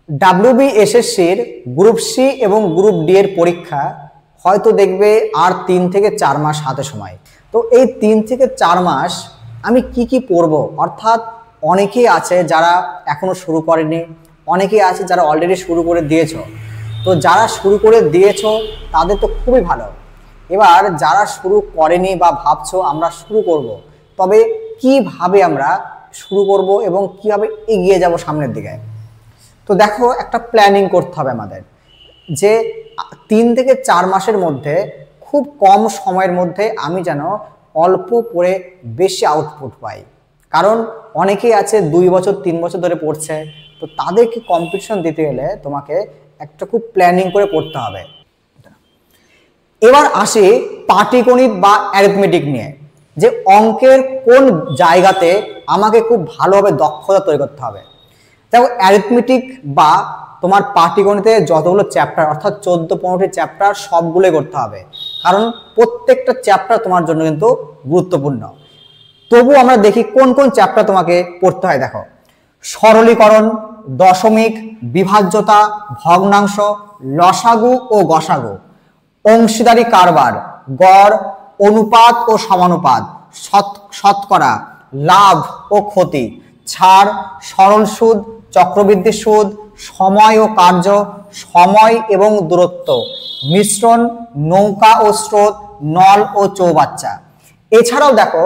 WBSSCর group C এবং group D এর পরীক্ষা হয়তো দেখবে আর 3 থেকে 4 মাস হাতে সময়। তো এই 3 থেকে 4 মাস আমি কি পড়ব, অর্থাৎ অনেকেই আছে যারা এখনো শুরু করেনি, অনেকেই আছে যারা অলরেডি শুরু করে দিয়েছো। তো যারা শুরু করে দিয়েছো তাদের তো খুবই ভালো। এবার যারা শুরু করেনি বা ভাবছো আমরা শুরু করব, তবে কিভাবে আমরা শুরু করব এবং কিভাবে এগিয়ে যাব সামনের দিকে। তো দেখো, একটা প্ল্যানিং করতে হবে আমাদের, যে 3 থেকে 4 মাসের মধ্যে খুব কম সময়ের মধ্যে আমি যেন অল্প পড়ে বেশি আউটপুট পাই। কারণ অনেকেই আছে 2 বছর 3 বছর ধরে পড়ছে, তো তাদেরকে কম্পিটিশন দিতে গেলে তোমাকে একটা খুব প্ল্যানিং করে পড়তে হবে। এবার আসি পাটিগণিত বা অ্যারিথমেটিক নিয়ে, যে অঙ্কের কোন জায়গাতে আমাকে খুব ভালোভাবে দক্ষতা তৈরি করতে হবে। দেখো, অ্যারিথমেটিক বা তোমার পাটিগণিতের যতগুলো চ্যাপ্টার, অর্থাৎ 14-15টি চ্যাপ্টার সবগুলোই করতে হবে, কারণ প্রত্যেকটা চ্যাপ্টার তোমার জন্য কিন্তু গুরুত্বপূর্ণ। তবু আমরা দেখি কোন কোন চ্যাপ্টার তোমাকে পড়তে হয়। দেখো, সরলীকরণ, দশমিক, বিভাজ্যতা, ভগ্নাংশ, লসাগু ও গসাগু, অংশীদারি কারবার, গড়, অনুপাত ও সমানুপাত, শতকরা, লাভ ও ক্ষতি, ছাড়, সরল সুদ, চক্রবৃদ্ধি সুদ, সময় ও কার্য, সময় এবং দূরত্ব, মিশ্রণ, নৌকা ও স্রোত, নল ও চৌবাচ্চা। এছাড়াও দেখো,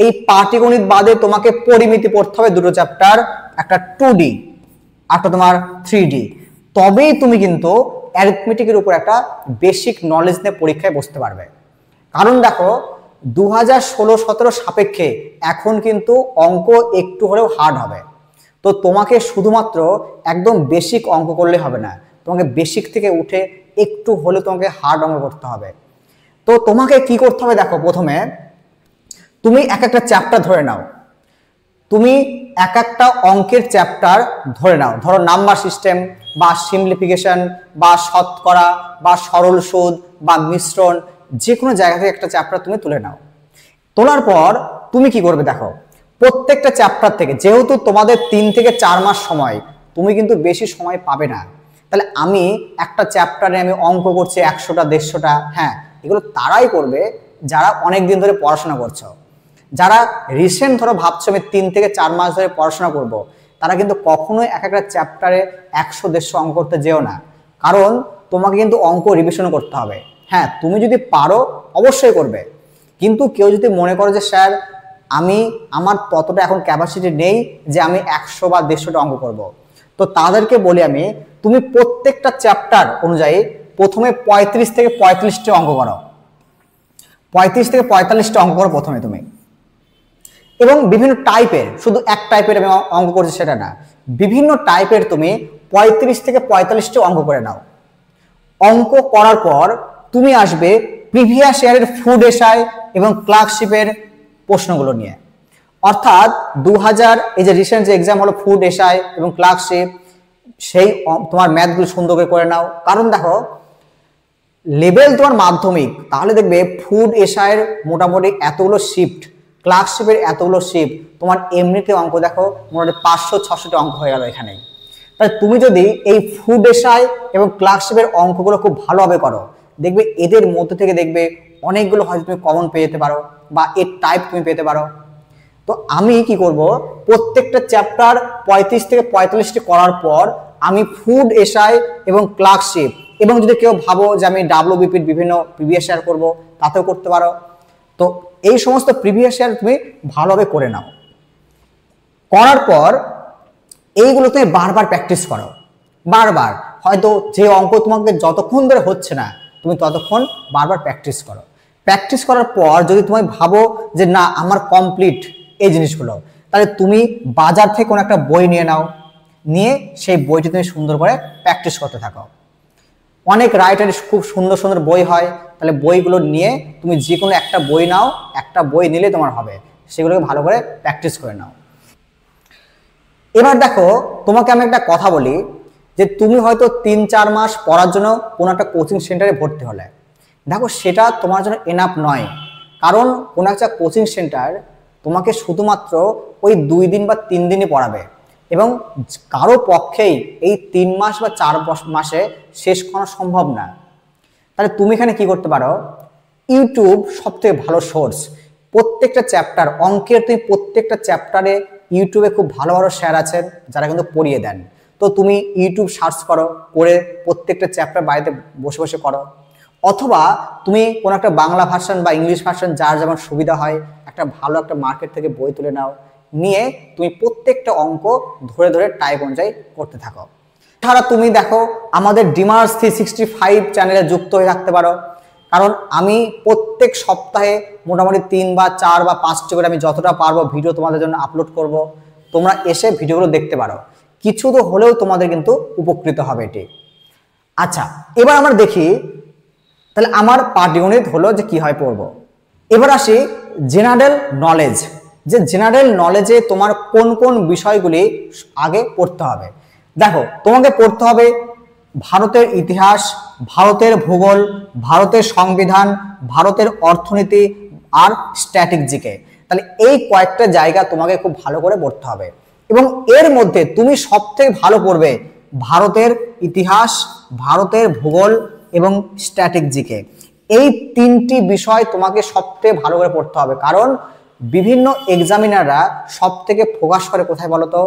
এই পাটিগণিত বাদে তোমাকে পরিমিতি পড়তে হবে 2টো চ্যাপ্টার, একটা 2D, একটা তোমার 3D। তবেই তুমি কিন্তু অ্যারিথমেটিকের উপর একটা বেসিক নলেজ নিয়ে পরীক্ষায় বসতে পারবে। কারণ দেখো, 2016-17 সাপেক্ষে এখন কিন্তু অঙ্ক একটু হলেও হার্ড হবে। তো তোমাকে শুধুমাত্র একদম বেসিক অঙ্ক করলে হবে না, তোমাকে বেসিক থেকে উঠে একটু হলে তোমাকে হার্ড অঙ্ক করতে হবে। তো তোমাকে কি করতে হবে, দেখো, প্রথমে তুমি একটা চ্যাপ্টার ধরে নাও, তুমি একটা অঙ্কের চ্যাপ্টার ধরে নাও, ধরো নাম্বার সিস্টেম বা সিম্পলিফিকেশন বা শতকরা বা সরল সুদ বা মিশ্রণ, যে কোনো জায়গা থেকে একটা চ্যাপ্টার তুমি তুলে নাও। তোলার পর তুমি কি করবে, দেখো, প্রত্যেকটা চ্যাপ্টার থেকে, যেহেতু তোমাদের 3 থেকে 4 মাস সময়, তুমি কিন্তু বেশি সময় পাবে না। তাহলে আমি একটা চ্যাপ্টারে আমি অঙ্ক করছি 100টা 150টা, হ্যাঁ, এগুলো তারাই করবে যারা অনেক দিন ধরে পড়াশোনা করছো। যারা রিসেন্ট ধরো ভাবছো আমি 3 থেকে 4 মাস ধরে পড়াশোনা করব, তারা কিন্তু কখনোই একটা চ্যাপ্টারে 100-150 অঙ্ক করতে যেও না, কারণ তোমাকে কিন্তু অঙ্ক রিভিশন করতে হবে। হ্যাঁ, তুমি যদি পারো অবশ্যই করবে, কিন্তু কেউ যদি মনে করো যে স্যার আমার ততটা এখন ক্যাপাসিটি নেই যে আমি 100 বা 150টা অঙ্ক করব, তো তাদেরকে বলি আমি, তুমি প্রত্যেকটা চ্যাপ্টার অনুযায়ী প্রথমে 35 থেকে 45টা অঙ্ক করো, 35 থেকে 45টা অঙ্ক করো প্রথমে তুমি। এবং বিভিন্ন টাইপের, শুধু এক টাইপের আমি অঙ্ক করছি সেটা না, বিভিন্ন টাইপের তুমি 35 থেকে 45টা অঙ্ক করে নাও। অঙ্ক করার পর তুমি আসবে প্রিভিয়াস ইয়ারের ফুড এসআই এবং ক্লার্কশিপের প্রশ্নগুলো নিয়ে, অর্থাৎ 2000 এই যে রিসেন্ট যে এক্সাম হলো ফুড এসআই এবং ক্লার্কশিপ, সেই তোমার ম্যাথগুলো সুন্দর করে নাও। কারণ দেখো, লেভেল তোমার মাধ্যমিক, তাহলে দেখবে ফুড এসআইয়ের মোটামুটি এতগুলো শিফট, ক্লার্কশিপের এতগুলো শিফট, তোমার এমনিতে অঙ্ক দেখো মোটামুটি 500-600টা অঙ্ক হয়ে গেল এখানেই। তাই তুমি যদি এই ফুড এসআই এবং ক্লার্কশিপের অঙ্কগুলো খুব ভালোভাবে করো, দেখবে এদের মধ্যে থেকে দেখবে অনেকগুলো হয়তো তুমি কমন পেয়ে যেতে পারো বা এর টাইপ তুমি পেতে পারো। তো আমি কি করব, প্রত্যেকটা চ্যাপ্টার 35 থেকে 45টি করার পর আমি ফুড এসআই এবং ক্লার্কশিপ, এবং যদি কেউ ভাবো যে আমি ডাব্লিউবিপির বিভিন্ন প্রিভিয়াস ইয়ার করবো, তাতেও করতে পারো। তো এই সমস্ত প্রিভিয়াস ইয়ার তুমি ভালোভাবে করে নাও। করার পর এইগুলো তুমি বারবার প্র্যাকটিস করো, বারবার। হয়তো যে অঙ্ক তোমাকে যতক্ষণ ধরে হচ্ছে না, তুমি ততক্ষণ বারবার প্র্যাকটিস করো। প্র্যাকটিস করার পর যদি তুমি ভাবো যে না আমার কমপ্লিট এই জিনিসগুলো, তাহলে তুমি বাজার থেকে কোনো একটা বই নিয়ে নাও, নিয়ে সেই বইটি তুমি সুন্দর করে প্র্যাকটিস করতে থাকো। অনেক রাইটারের খুব সুন্দর সুন্দর বই হয়, তাহলে বইগুলো নিয়ে তুমি যে কোনো একটা বই নাও, একটা বই নিলে তোমার হবে, সেগুলোকে ভালো করে প্র্যাকটিস করে নাও। এবার দেখো, তোমাকে আমি একটা কথা বলি, যে তুমি হয়তো 3-4 মাস পড়ার জন্য কোনো একটা কোচিং সেন্টারে ভর্তি হলে, দেখো সেটা তোমার জন্য এনাফ নয়। কারণ কোনো একটা কোচিং সেন্টার তোমাকে শুধুমাত্র ওই 2 দিন বা 3 দিনই পড়াবে, এবং কারো পক্ষেই এই 3 মাস বা 4 মাসে শেষ করা সম্ভব না। তাহলে তুমি এখানে কি করতে পারো, ইউটিউব সবথেকে ভালো সোর্স। প্রত্যেকটা চ্যাপ্টার অঙ্কের তুমি প্রত্যেকটা চ্যাপ্টারে ইউটিউবে খুব ভালো ভালো স্যার আছেন যারা কিন্তু পড়িয়ে দেন। তো তুমি ইউটিউব সার্চ করো, করে প্রত্যেকটা চ্যাপ্টার বাড়িতে বসে বসে করো, অথবা তুমি কোনো একটা বাংলা ভার্সন বা ইংলিশ ভার্সন যার যেমন সুবিধা হয় একটা ভালো একটা মার্কেট থেকে বই তুলে নাও, নিয়ে তুমি প্রত্যেকটা অঙ্ক ধরে ধরে টাইপ অনুযায়ী করতে থাকো। এছাড়া তুমি দেখো আমাদের ডিমার্স 365 চ্যানেলে যুক্ত হয়ে থাকতে পারো, কারণ আমি প্রত্যেক সপ্তাহে মোটামুটি 3 বা 4 বা 5টি করে আমি যতটা পারবো ভিডিও তোমাদের জন্য আপলোড করব। তোমরা এসে ভিডিওগুলো দেখতে পারো, কিছু তো হলেও তোমাদের কিন্তু উপকৃত হবে এটি। আচ্ছা, এবার আমরা দেখি তাহলে আমার পাটিগণিত হলো যে কি হয় পড়বো। এবার আসি জেনারেল নলেজ, যে জেনারেল নলেজে তোমার কোন কোন বিষয়গুলি আগে পড়তে হবে। দেখো তোমাকে পড়তে হবে ভারতের ইতিহাস, ভারতের ভূগোল, ভারতের সংবিধান, ভারতের অর্থনীতি আর স্ট্যাটিক জিকে। তাহলে এই কয়েকটা জায়গা তোমাকে খুব ভালো করে পড়তে হবে, এবং এর মধ্যে তুমি সবথেকে ভালো পড়বে ভারতের ইতিহাস, ভারতের ভূগোল এবং স্ট্যাটিক জিকে। এই 3টি বিষয় তোমাকে সবথেকে ভালো করে পড়তে হবে, কারণ বিভিন্ন এক্সামিনাররা সবথেকে ফোকাস করে কোথায় বলতো,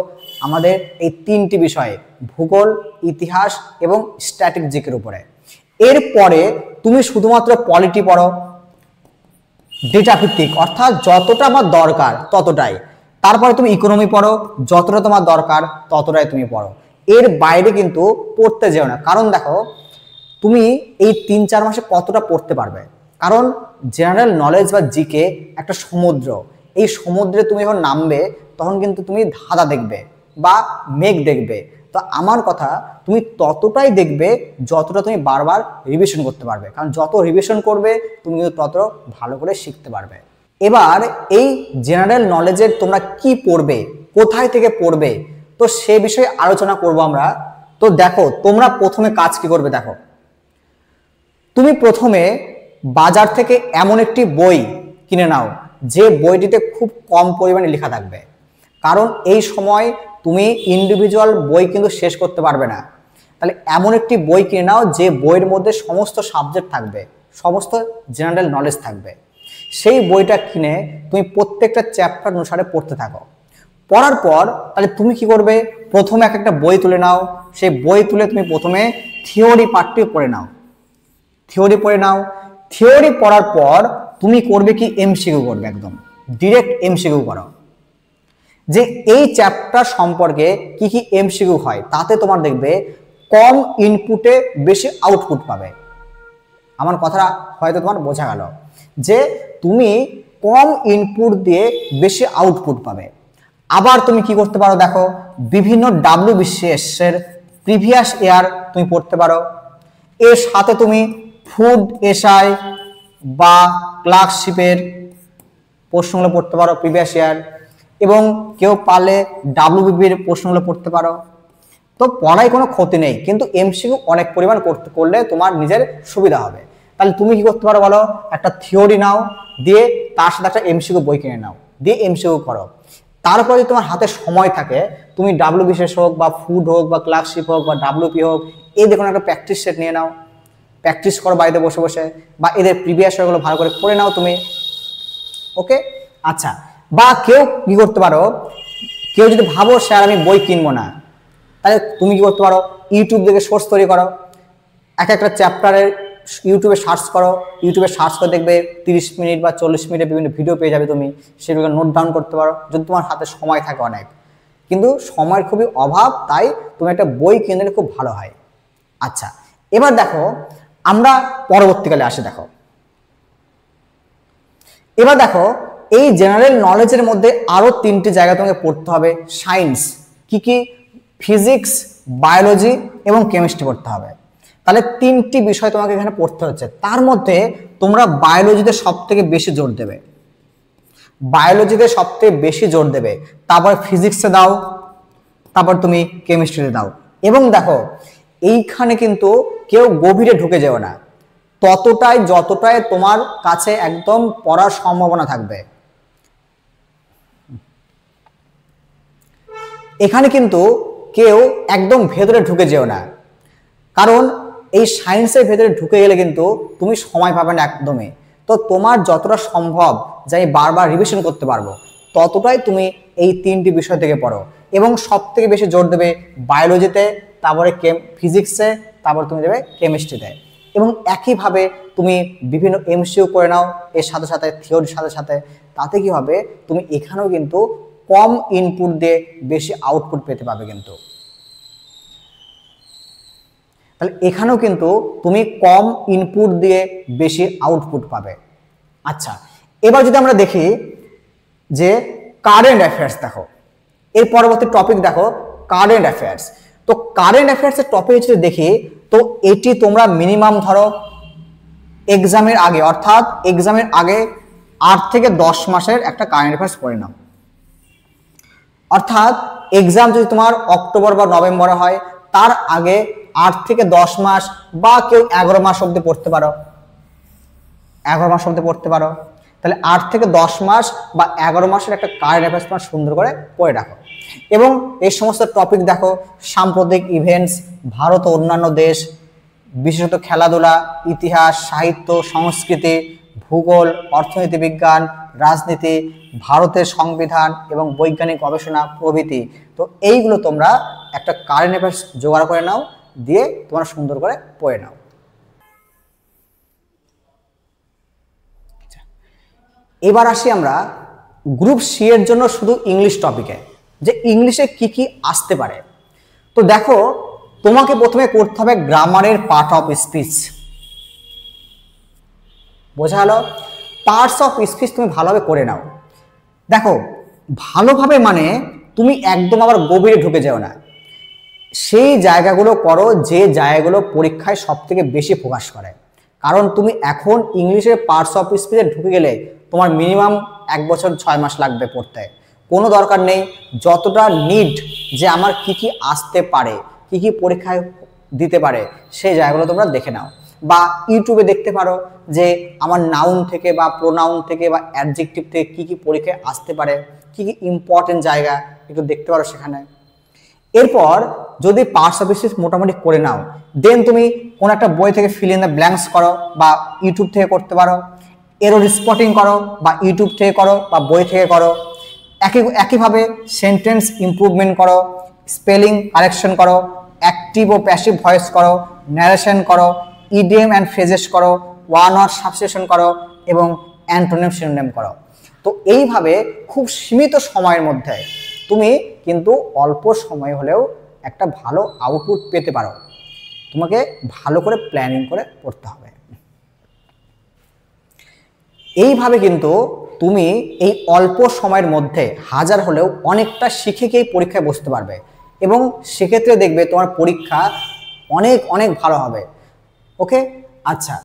আমাদের এই 3টি বিষয়ে ভূগোল, ইতিহাস এবং স্ট্যাটিক জিকের উপরে। এরপরে তুমি শুধুমাত্র পলিটি পড়ো, ডেটা ভিত্তিক, অর্থাৎ যতটা আমার দরকার ততটাই। তারপরে তুমি ইকোনমি পড়ো, যতটা তোমার দরকার ততটাই তুমি পড়ো, এর বাইরে কিন্তু পড়তে যেও না। কারণ দেখো তুমি এই 3-4 মাসে কতটা পড়তে পারবে, কারণ জেনারেল নলেজ বা জিকে একটা সমুদ্র, এই সমুদ্রে তুমি যখন নামবে তখন কিন্তু তুমি ধাঁধা দেখবে বা মেঘ দেখবে। তো আমার কথা, তুমি ততটাই দেখবে যতটা তুমি বারবার রিভিশন করতে পারবে, কারণ যত রিভিশন করবে তুমি কিন্তু তত ভালো করে শিখতে পারবে। এবার এই জেনারেল নলেজের তোমরা কি পড়বে, কোথায় থেকে পড়বে, তো সে বিষয়ে আলোচনা করব আমরা। তো দেখো তোমরা প্রথমে কাজ কি করবে, দেখো তুমি প্রথমে বাজার থেকে এমন একটি বই কিনে নাও যে বইটিতে খুব কম পরিমাণে লেখা থাকবে, কারণ এই সময় তুমি ইন্ডিভিজুয়াল বই কিন্তু শেষ করতে পারবে না। তাহলে এমন একটি বই কিনে নাও যে বইয়ের মধ্যে সমস্ত সাবজেক্ট থাকবে, সমস্ত জেনারেল নলেজ থাকবে। সেই বইটা কিনে তুমি প্রত্যেকটা চ্যাপ্টার অনুসারে পড়তে থাকো। পড়ার পর তাহলে তুমি কি করবে, প্রথমে একটা বই তুলে নাও, সেই বই তুলে তুমি প্রথমে থিওরি পার্টটি পড়ে নাও, থিওরি পড়ে নাও। থিওরি পড়ার পর তুমি করবে কি, এমসিকিউ করবে, একদম ডিরেক্ট এমসিকিউ করো, যে এই চ্যাপ্টার সম্পর্কে কি কি এমসিকিউ হয়, তাতে তোমার দেখবে কম ইনপুটে বেশি আউটপুট পাবে। আমার কথাটা হয়তো তোমার বোঝা গেল, যে তুমি কম ইনপুট দিয়ে বেশি আউটপুট পাবে। আবার তুমি কি করতে পারো, দেখো বিভিন্ন WBCS এর প্রিভিয়াস ইয়ার তুমি পড়তে পারো, এর সাথে তুমি ফুড এসআই বা ক্লার্কশিপের প্রশ্নগুলো পড়তে পারো প্রিভিয়াস ইয়ার, এবং কেউ পারলে WBB-র প্রশ্নগুলো পড়তে পারো। তো পড়ায় কোনো ক্ষতি নেই, কিন্তু এমসিকিউ অনেক পরিমাণ করলে তোমার নিজের সুবিধা হবে। তাহলে তুমি কি করতে পারো বলো, একটা থিওরি নাও, দিয়ে তার সাথে একটা এমসিকিউ বই কিনে নাও, দিয়ে এমসিকিউ করো। তারপরে যদি তোমার হাতে সময় থাকে, তুমি WBCS হোক বা ফুড হোক বা ক্লার্কশিপ হোক বা WP হোক, এই দেখুন একটা প্র্যাকটিস সেট নিয়ে নাও, প্র্যাকটিস করো বাড়িতে বসে বসে, বা এদের প্রিভিয়াস ইয়ারগুলো ভালো করে পড়ে নাও তুমি। ওকে, আচ্ছা। বা কেউ কি করতে পারো, কেউ যদি ভাবো স্যার আমি বই কিনবো না, তাহলে তুমি কি করতে পারো, ইউটিউব থেকে সোর্স তৈরি করো, একটা চ্যাপ্টারের ইউটিউবে সার্চ করো, ইউটিউবে সার্চ করে দেখবে 30 মিনিট বা 40 মিনিটের বিভিন্ন ভিডিও পেয়ে যাবে, তুমি সেগুলো নোট ডাউন করতে পারো যদি তোমার হাতে সময় থাকে অনেক। কিন্তু সময়ের খুবই অভাব, তাই তুমি একটা বই কিনলে খুব ভালো হয়। আচ্ছা, এবার দেখো আমরা পরবর্তীকালে আসি। দেখো এবার দেখো এই জেনারেল নলেজের মধ্যে আরো 3টি জায়গা তোমাকে পড়তে হবে। সায়েন্স কি কি, ফিজিক্স, বায়োলজি এবং কেমিস্ট্রি পড়তে হবে। তাহলে 3টি বিষয় তোমাকে এখানে পড়তে হচ্ছে, তার মধ্যে তোমরা বায়োলজিতে সবথেকে বেশি জোর দেবে, বায়োলজিতে সবথেকে বেশি জোর দেবে, তারপর ফিজিক্সে দাও, তারপর তুমি কেমিস্ট্রিতে দাও। এবং দেখো এইখানে কিন্তু কেউ গভীরে ঢুকে যাও না, ততটাই যতটাই তোমার কাছে একদম পড়ার সম্ভাবনা থাকবে। এখানে কিন্তু কেউ একদম ভেতরে ঢুকে যেও না, কারণ এই সায়েন্সের ভেতরে ঢুকে গেলে কিন্তু তুমি সময় পাবে না একদমই। তো তোমার যতটা সম্ভব যে আমি বারবার রিভিশন করতে পারবো ততটাই তুমি এই 3টি বিষয় থেকে পড়ো, এবং সব থেকে বেশি জোর দেবে বায়োলজিতে, তারপরে ফিজিক্সে, তারপর তুমি দেবে কেমিস্ট্রিতে। এবং একইভাবে তুমি বিভিন্ন এমসিকিউ করে নাও এর সাথে সাথে, থিওরির সাথে সাথে। তাতে কি হবে, তুমি এখানেও কিন্তু কম ইনপুট দিয়ে বেশি আউটপুট পেতে পাবে কিন্তু। তাহলে এখানেও কিন্তু তুমি কম ইনপুট দিয়ে বেশি আউটপুট পাবে। আচ্ছা, এবার যদি আমরা দেখি যে কারেন্ট অ্যাফেয়ার্স, দেখো এর পরবর্তী টপিক দেখো কারেন্ট অ্যাফেয়ার্স। তো কারেন্ট অ্যাফেয়ার্সের টপিক যদি দেখি, তো এটি তোমরা মিনিমাম ধরো এক্সামের আগে, অর্থাৎ এক্সামের আগে 8 থেকে 10 মাসের একটা কারেন্ট অ্যাফেয়ার্স পড়ে নাও। অর্থাৎ এক্সাম যদি তোমার অক্টোবর বা নভেম্বরে হয়, তার আগে 8 থেকে 10 মাস বা কেউ 11 মাস অবধি পড়তে পারো, 11 মাস অবধি পড়তে পারো। তাহলে 8 থেকে 10 মাস বা 11 মাসের একটা কারেন্ট অ্যাফেয়ার্স তোমার সুন্দর করে পড়ে রাখো। এবং এই সমস্ত টপিক দেখো, সাম্প্রতিক ইভেন্টস, ভারত ও অন্যান্য দেশ, বিশেষত খেলাধুলা, ইতিহাস, সাহিত্য, সংস্কৃতি, ভূগোল, অর্থনীতি বিজ্ঞান, রাজনীতি, ভারতের সংবিধান এবং বৈজ্ঞানিক গবেষণা প্রভৃতি। তো এইগুলো তোমরা একটা কারেন্ট অ্যাফেয়ার্স জোগাড় করে নাও, দিয়ে তোমরা সুন্দর করে পড়ে নাও। এবার আসি আমরা গ্রুপ সি এর জন্য শুধু ইংলিশ টপিকে, যে ইংলিশে কি কি আসতে পারে। তো দেখো, তোমাকে প্রথমে করতে হবে গ্রামারের পার্ট অফ স্পিচ। বোঝা গেল? পার্টস অফ স্পিচ তুমি ভালোভাবে করে নাও। দেখো, ভালোভাবে মানে তুমি একদম আবার গভীরে ঢুকে যাও না, সেই জায়গাগুলো করো যে জায়গাগুলো পরীক্ষায় সব থেকে বেশি ফোকাস করে। কারণ তুমি এখন ইংলিশের পার্টস অফ স্পিচে ঢুকে গেলে তোমার মিনিমাম 1 বছর 6 মাস লাগবে পড়তে। কোনো দরকার নেই, যতটা নিড যে আমার কি কি আসতে পারে, কি কি পরীক্ষায় দিতে পারে, সেই জায়গাগুলো তোমরা দেখে নাও। বা ইউটিউবে দেখতে পারো যে আমার নাউন থেকে বা প্রোনাউন থেকে বা অ্যাডজেক্টিভ থেকে কি কি পরীক্ষায় আসতে পারে, কি কি ইম্পর্টেন্ট জায়গা একটু দেখতে পারো সেখানে। এরপর যদি পার্টস অফ স্পিচ মোটামুটি করে নাও, দেন তুমি কোন একটা বই থেকে ফিল ইন দ্য ব্ল্যাঙ্কস করো, বা ইউটিউব থেকে করতে পারো, এরর স্পটিং করো, বা ইউটিউব থেকে করো বা বই থেকে করো। একইভাবে সেন্টেন্স ইমপ্রুভমেন্ট করো, স্পেলিং কারেকশন করো, অ্যাক্টিভ ও প্যাসিভ ভয়েস করো, ন্যারেশন করো, ইডিএম অ্যান্ড ফ্রেজেস করো, ওয়ান ওয়ার্ড সাবস্টিটিউশন করো এবং অ্যান্টোনিম সিনোনিম করো। তো এইভাবে খুব সীমিত সময়ের মধ্যে তুমি কিন্তু অল্প সময় হলেও একটা ভালো আউটপুট পেতে পারো। তোমাকে ভালো করে প্ল্যানিং করে পড়তে হবে। এইভাবে কিন্তু তুমি এই অল্প সময়ের মধ্যে হাজার হলেও অনেকটা শিখে গিয়ে পরীক্ষায় বসতে পারবে, এবং সেক্ষেত্রে দেখবে তোমার পরীক্ষা অনেক অনেক ভালো হবে। ওকে, আচ্ছা।